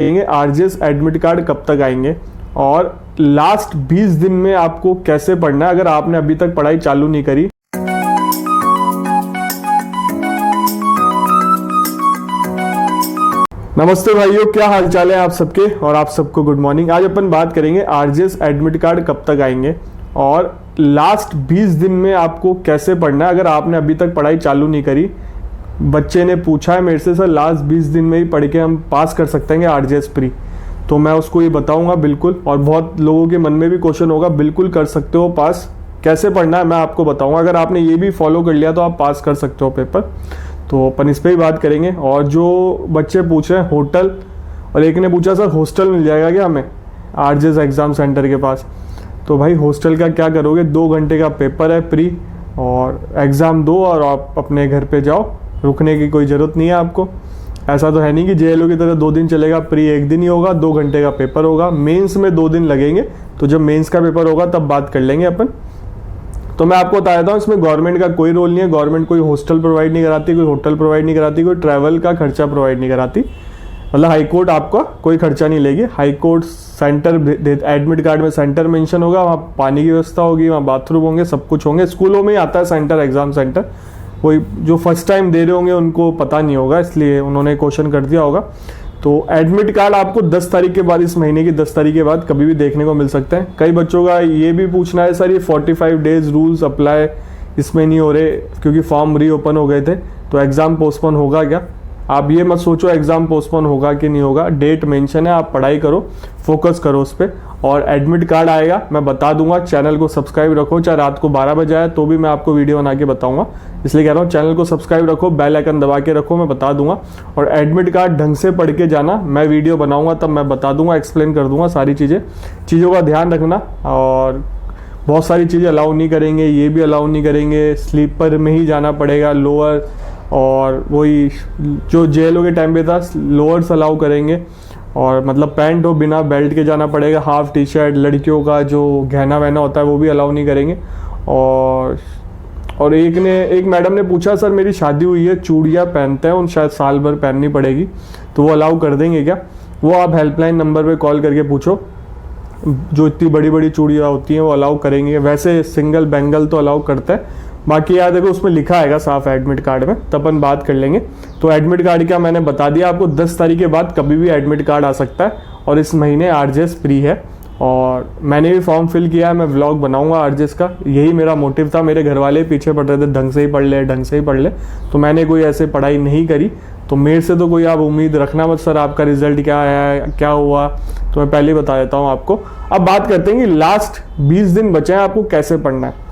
देंगे RJS admit card कब तक आएंगे और लास्ट 20 दिन में आपको कैसे पढ़ना है अगर आपने अभी तक पढ़ाई चालू नहीं करी। नमस्ते भाइयों, क्या हाल चाल है आप सबके और आप सबको गुड मॉर्निंग। आज अपन बात करेंगे आरजेएस एडमिट कार्ड कब तक आएंगे और लास्ट 20 दिन में आपको कैसे पढ़ना है अगर आपने अभी तक पढ़ाई चालू नहीं करी। बच्चे ने पूछा है मेरे से, सर लास्ट 20 दिन में ही पढ़ के हम पास कर सकते हैं आरजेएस प्री, तो मैं उसको ये बताऊंगा बिल्कुल। और बहुत लोगों के मन में भी क्वेश्चन होगा, बिल्कुल कर सकते हो पास, कैसे पढ़ना है मैं आपको बताऊंगा। अगर आपने ये भी फॉलो कर लिया तो आप पास कर सकते हो पेपर, तो अपन इस पर ही बात करेंगे। और जो बच्चे पूछ रहे हैं होटल, और एक ने पूछा सर हॉस्टल मिल जाएगा क्या हमें आरजेएस एग्ज़ाम सेंटर के पास, तो भाई हॉस्टल का क्या करोगे, 2 घंटे का पेपर है प्री और एग्ज़ाम दो और आप अपने घर पे जाओ, रुकने की कोई ज़रूरत नहीं है आपको। ऐसा तो है नहीं कि जेएलओ की तरह 2 दिन चलेगा, प्री 1 दिन ही होगा, 2 घंटे का पेपर होगा। मेंस में 2 दिन लगेंगे, तो जब मेंस का पेपर होगा तब बात कर लेंगे अपन। तो मैं आपको बता देता हूँ, इसमें गवर्नमेंट का कोई रोल नहीं है। गवर्नमेंट कोई हॉस्टल प्रोवाइड नहीं कराती, कोई होटल प्रोवाइड नहीं कराती, कोई ट्रैवल का खर्चा प्रोवाइड नहीं कराती। मतलब हाई कोर्ट आपका कोई खर्चा नहीं लेगी। High court centre admit card में सेंटर मेंशन होगा, वहाँ पानी की व्यवस्था होगी, वहाँ बाथरूम होंगे, सब कुछ होंगे। स्कूलों में ही आता है सेंटर, एग्जाम सेंटर। कोई जो फर्स्ट टाइम दे रहे होंगे उनको पता नहीं होगा, इसलिए उन्होंने क्वेश्चन कर दिया होगा। तो एडमिट कार्ड आपको 10 तारीख के बाद, इस महीने की 10 तारीख के बाद कभी भी देखने को मिल सकते हैं। कई बच्चों का ये भी पूछना है, सर ये 45 डेज रूल्स अप्लाई इसमें नहीं हो रहे क्योंकि फॉर्म रीओपन हो गए थे, तो एग्ज़ाम पोस्टपोन होगा क्या। आप ये मत सोचो एग्ज़ाम पोस्टपोन होगा कि नहीं होगा, डेट मेंशन है, आप पढ़ाई करो, फोकस करो उस पर। और एडमिट कार्ड आएगा, मैं बता दूंगा। चैनल को सब्सक्राइब रखो, चाहे रात को 12 बजे आए तो भी मैं आपको वीडियो बना के बताऊंगा, इसलिए कह रहा हूँ चैनल को सब्सक्राइब रखो, बेल आइकन दबा के रखो, मैं बता दूंगा। और एडमिट कार्ड ढंग से पढ़ के जाना, मैं वीडियो बनाऊंगा तब मैं बता दूंगा, एक्सप्लेन कर दूंगा सारी चीज़ों का ध्यान रखना। और बहुत सारी चीज़ें अलाउ नहीं करेंगे, ये भी अलाउ नहीं करेंगे, स्लीपर में ही जाना पड़ेगा, लोअर, और वही जो जेएलओ के टाइम पे था लोअर्स अलाउ करेंगे। और मतलब पैंट हो, बिना बेल्ट के जाना पड़ेगा, हाफ टी शर्ट, लड़कियों का जो गहना वहना होता है वो भी अलाउ नहीं करेंगे। और एक मैडम ने पूछा, सर मेरी शादी हुई है, चूड़ियाँ पहनते हैं, उन शायद साल भर पहननी पड़ेगी, तो वो अलाउ कर देंगे क्या। वो आप हेल्पलाइन नंबर पे कॉल करके पूछो, जो इतनी बड़ी बड़ी चूड़ियाँ होती हैं वो अलाउ करेंगे। वैसे सिंगल बैंगल तो अलाउ करता है, बाकी यार देखो उसमें लिखा आएगा साफ एडमिट कार्ड में, तब अपन बात कर लेंगे। तो एडमिट कार्ड का मैंने बता दिया आपको, 10 तारीख के बाद कभी भी एडमिट कार्ड आ सकता है। और इस महीने आरजेएस प्री है और मैंने भी फॉर्म फिल किया है, मैं व्लॉग बनाऊंगा आरजेएस का, यही मेरा मोटिव था। मेरे घर वाले पीछे पड़ रहे थे, ढंग से ही पढ़ ले, ढंग से ही पढ़ ले, तो मैंने कोई ऐसे पढ़ाई नहीं करी। तो मेरे से तो कोई आप उम्मीद रखना मत, सर आपका रिजल्ट क्या आया, क्या हुआ, तो मैं पहले ही बता देता हूँ आपको। अब बात करते हैं कि लास्ट 20 दिन बचे हैं, आपको कैसे पढ़ना है।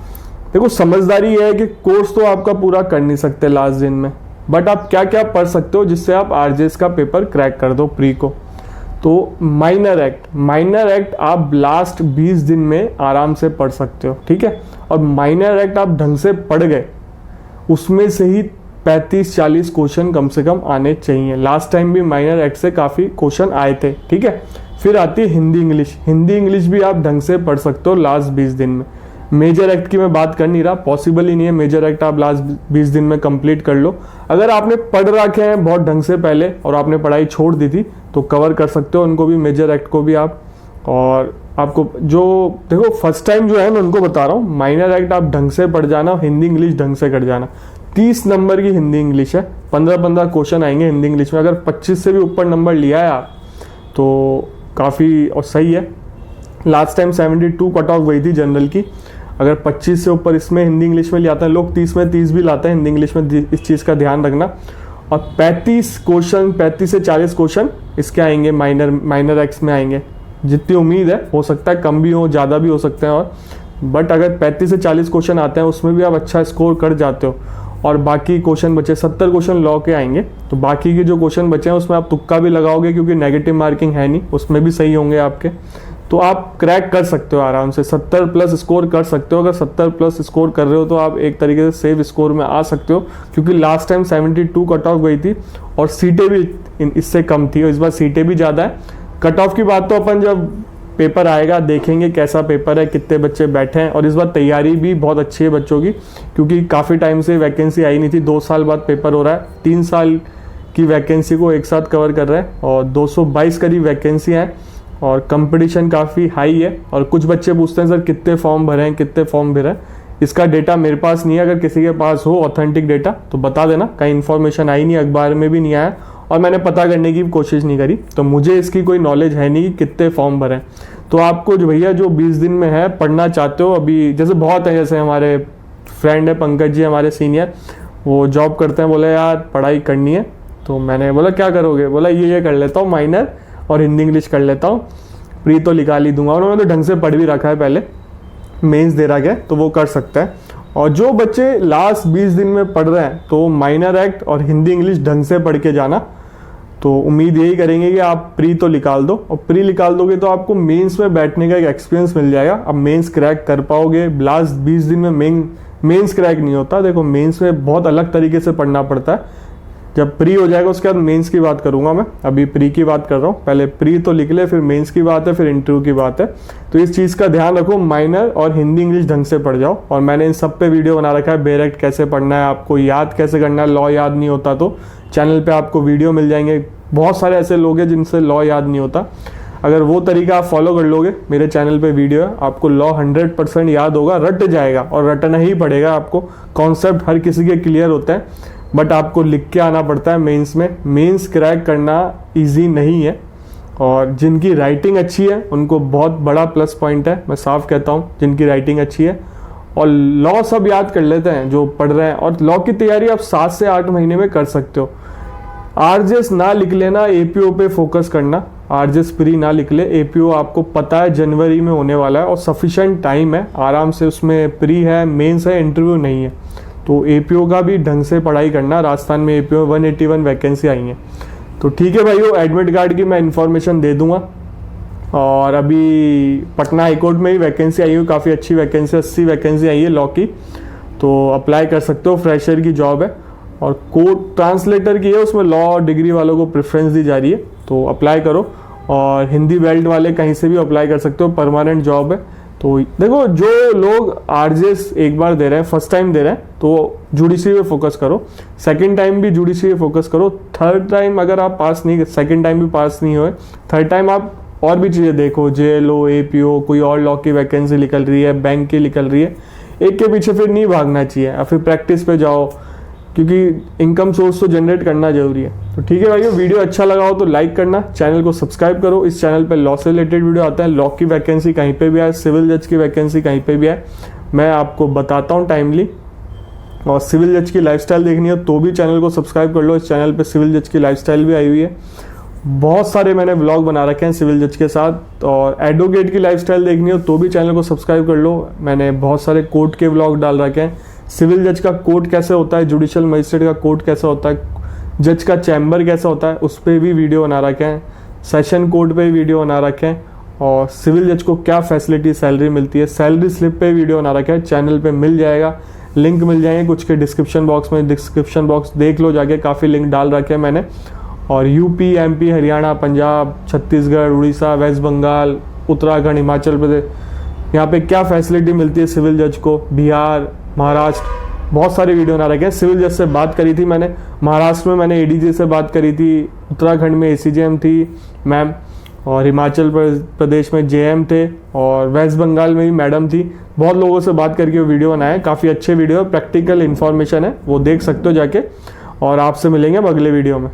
देखो समझदारी ये है कि कोर्स तो आपका पूरा कर नहीं सकते लास्ट दिन में, बट आप क्या क्या पढ़ सकते हो जिससे आप आरजेएस का पेपर क्रैक कर दो प्री को। तो माइनर एक्ट आप लास्ट 20 दिन में आराम से पढ़ सकते हो, ठीक है। और माइनर एक्ट आप ढंग से पढ़ गए, उसमें से ही 35-40 क्वेश्चन कम से कम आने चाहिए। लास्ट टाइम भी माइनर एक्ट से काफ़ी क्वेश्चन आए थे, ठीक है। फिर आती है हिंदी इंग्लिश भी आप ढंग से पढ़ सकते हो लास्ट 20 दिन में। मेजर एक्ट की मैं बात कर नहीं रहा, पॉसिबल ही नहीं है मेजर एक्ट आप लास्ट 20 दिन में कंप्लीट कर लो। अगर आपने पढ़ रखे हैं बहुत ढंग से पहले और आपने पढ़ाई छोड़ दी थी तो कवर कर सकते हो उनको भी, मेजर एक्ट को भी आप। और आपको जो देखो फर्स्ट टाइम जो है मैं उनको बता रहा हूँ, माइनर एक्ट आप ढंग से पढ़ जाना, हिंदी इंग्लिश ढंग से कर जाना। 30 नंबर की हिंदी इंग्लिश है, 15-15 क्वेश्चन आएंगे हिंदी इंग्लिश में। अगर 25 से भी ऊपर नंबर लिया है आप तो काफ़ी और सही है। लास्ट टाइम 72 कट ऑफ गई थी जनरल की, अगर 25 से ऊपर इसमें हिंदी इंग्लिश में ले आते हैं लोग, 30 में 30 भी लाते हैं हिंदी इंग्लिश में, इस चीज़ का ध्यान रखना। और 35 से 40 क्वेश्चन इसके आएंगे, माइनर एक्ट्स में आएंगे। जितनी उम्मीद है, हो सकता है कम भी हो, ज़्यादा भी हो सकते हैं, और बट अगर 35 से 40 क्वेश्चन आते हैं उसमें भी आप अच्छा स्कोर कर जाते हो। और बाकी क्वेश्चन बचे 70 क्वेश्चन लॉ के आएंगे, तो बाकी के जो क्वेश्चन बचे हैं उसमें आप तुक्का भी लगाओगे क्योंकि नेगेटिव मार्किंग है नहीं, उसमें भी सही होंगे आपके, तो आप क्रैक कर सकते हो आराम से, 70 प्लस स्कोर कर सकते हो। अगर 70 प्लस स्कोर कर रहे हो तो आप एक तरीके से सेफ स्कोर में आ सकते हो, क्योंकि लास्ट टाइम 72 कट ऑफ गई थी और सीटें भी इससे कम थी, और इस बार सीटें भी ज़्यादा है। कट ऑफ की बात तो अपन जब पेपर आएगा देखेंगे कैसा पेपर है, कितने बच्चे बैठे हैं। और इस बार तैयारी भी बहुत अच्छी है बच्चों की, क्योंकि काफ़ी टाइम से वैकेंसी आई नहीं थी, 2 साल बाद पेपर हो रहा है, 3 साल की वैकेंसी को एक साथ कवर कर रहा है और 222 करीब वैकेंसियाँ हैं और कंपटीशन काफ़ी हाई है। और कुछ बच्चे पूछते हैं सर कितने फॉर्म भरे हैं, कितने फॉर्म भरे हैं। इसका डेटा मेरे पास नहीं है, अगर किसी के पास हो ऑथेंटिक डेटा तो बता देना। कहीं इन्फॉर्मेशन आई नहीं, अखबार में भी नहीं आया और मैंने पता करने की कोशिश नहीं करी, तो मुझे इसकी कोई नॉलेज है नहीं कि कितने फॉर्म भरे हैं। तो आपको जो भैया जो 20 दिन में है पढ़ना चाहते हो, अभी जैसे बहुत है, जैसे हमारे फ्रेंड है पंकज जी हमारे सीनियर, वो जॉब करते हैं, बोले यार पढ़ाई करनी है। तो मैंने बोला क्या करोगे, बोला ये कर लेता हूँ माइनर और हिंदी इंग्लिश कर लेता हूँ, प्री तो निकाल ही दूंगा। उन्होंने तो ढंग से पढ़ भी रखा है, पहले मेंस दे रखा है, तो वो कर सकता है। और जो बच्चे लास्ट 20 दिन में पढ़ रहे हैं तो माइनर एक्ट और हिंदी इंग्लिश ढंग से पढ़ के जाना। तो उम्मीद यही करेंगे कि आप प्री तो निकाल दो, और प्री निकाल दोगे तो आपको मेंस में बैठने का एक एक्सपीरियंस मिल जाएगा। अब मेंस क्रैक कर पाओगे। लास्ट 20 दिन में मेंस क्रैक नहीं होता। देखो मेंस में बहुत अलग तरीके से पढ़ना पड़ता है। जब प्री हो जाएगा उसके बाद मेंस की बात करूंगा मैं, अभी प्री की बात कर रहा हूँ। पहले प्री तो लिख ले, फिर मेंस की बात है, फिर इंटरव्यू की बात है। तो इस चीज़ का ध्यान रखो, माइनर और हिंदी इंग्लिश ढंग से पढ़ जाओ। और मैंने इन सब पे वीडियो बना रखा है, बेयर एक्ट कैसे पढ़ना है, आपको याद कैसे करना है। लॉ याद नहीं होता तो चैनल पे आपको वीडियो मिल जाएंगे। बहुत सारे ऐसे लोग हैं जिनसे लॉ याद नहीं होता, अगर वो तरीका आप फॉलो कर लोगे, मेरे चैनल पे वीडियो है, आपको लॉ 100% याद होगा, रट जाएगा। और रटना ही पड़ेगा आपको, कॉन्सेप्ट हर किसी के क्लियर होते हैं, बट आपको लिख के आना पड़ता है मेंस में। मेंस क्रैक करना इजी नहीं है, और जिनकी राइटिंग अच्छी है उनको बहुत बड़ा प्लस पॉइंट है, मैं साफ कहता हूँ, जिनकी राइटिंग अच्छी है। और लॉ सब याद कर लेते हैं जो पढ़ रहे हैं, और लॉ की तैयारी आप 7 से 8 महीने में कर सकते हो। आरजेएस ना लिख लेना, एपीओ पे फोकस करना। आरजेएस प्री ना लिख ले, एपीओ आपको पता है जनवरी में होने वाला है और सफिशिएंट टाइम है, आराम से उसमें प्री है, मेंस है, इंटरव्यू नहीं है। तो एपीओ का भी ढंग से पढ़ाई करना। राजस्थान में एपीओ 181 वैकेंसी आई हैं। तो ठीक है भाइयों, एडमिट कार्ड की मैं इन्फॉर्मेशन दे दूंगा। और अभी पटना हाईकोर्ट में ही वैकेंसी आई हुई, काफ़ी अच्छी वैकेंसी, 80 वैकेंसी आई है लॉ की, तो अप्लाई कर सकते हो। फ्रेशर की जॉब है और कोर्ट ट्रांसलेटर की है, उसमें लॉ डिग्री वालों को प्रेफरेंस दी जा रही है, तो अप्लाई करो। और हिंदी बेल्ट वाले कहीं से भी अप्लाई कर सकते हो, परमानेंट जॉब है। तो देखो जो लोग आरजेएस एक बार दे रहे हैं, फर्स्ट टाइम दे रहे हैं, तो जुडिशरी पे फोकस करो। सेकंड टाइम भी जुडिशरी पे फोकस करो। थर्ड टाइम अगर आप पास नहीं, सेकंड टाइम भी पास नहीं हुए, थर्ड टाइम आप और भी चीज़ें देखो, जेएलओ, एपीओ, कोई और लॉ की वैकेंसी निकल रही है, बैंक की निकल रही है, एक के पीछे फिर नहीं भागना चाहिए, और फिर प्रैक्टिस पे जाओ, क्योंकि इनकम सोर्स तो जनरेट करना जरूरी है। तो ठीक है भाइयों, वीडियो अच्छा लगा हो तो लाइक करना, चैनल को सब्सक्राइब करो। इस चैनल पे लॉ से रिलेटेड वीडियो आता है, लॉ की वैकेंसी कहीं पे भी आए, सिविल जज की वैकेंसी कहीं पे भी आए, मैं आपको बताता हूँ टाइमली। और सिविल जज की लाइफस्टाइल देखनी है तो भी चैनल को सब्सक्राइब कर लो। इस चैनल पे सिविल जज की लाइफस्टाइल भी आई हुई है, बहुत सारे मैंने व्लॉग बना रखे हैं सिविल जज के साथ। और एडवोकेट की लाइफस्टाइल देखनी हो तो भी चैनल को सब्सक्राइब कर लो, मैंने बहुत सारे कोर्ट के व्लॉग डाल रखे हैं। सिविल जज का कोर्ट कैसे होता है, जुडिशियल मजिस्ट्रेट का कोर्ट कैसा होता है, जज का चैम्बर कैसा होता है, उस पर भी वीडियो बना रखे हैं। सेशन कोर्ट पे भी वीडियो बना रखे हैं। और सिविल जज को क्या फैसिलिटी, सैलरी मिलती है, सैलरी स्लिप पे वीडियो बना रखा है, चैनल पे मिल जाएगा, लिंक मिल जाएंगे कुछ के डिस्क्रिप्शन बॉक्स में। डिस्क्रिप्शन बॉक्स देख लो जाके, काफ़ी लिंक डाल रखे हैं मैंने। और यूपी, एमपी, हरियाणा, पंजाब, छत्तीसगढ़, उड़ीसा, वेस्ट बंगाल, उत्तराखंड, हिमाचल प्रदेश, यहाँ पे क्या फैसिलिटी मिलती है सिविल जज को, बिहार, महाराष्ट्र, बहुत सारे वीडियो बना रखे हैं। सिविल जज से बात करी थी मैंने, महाराष्ट्र में मैंने एडीजे से बात करी थी, उत्तराखंड में एसीजेएम थी मैम, और हिमाचल प्रदेश में जेएम थे, और वेस्ट बंगाल में भी मैडम थी। बहुत लोगों से बात करके वो वीडियो बनाए, काफ़ी अच्छे वीडियो, प्रैक्टिकल इन्फॉर्मेशन है, वो देख सकते हो जाके। और आपसे मिलेंगे अब अगले वीडियो में।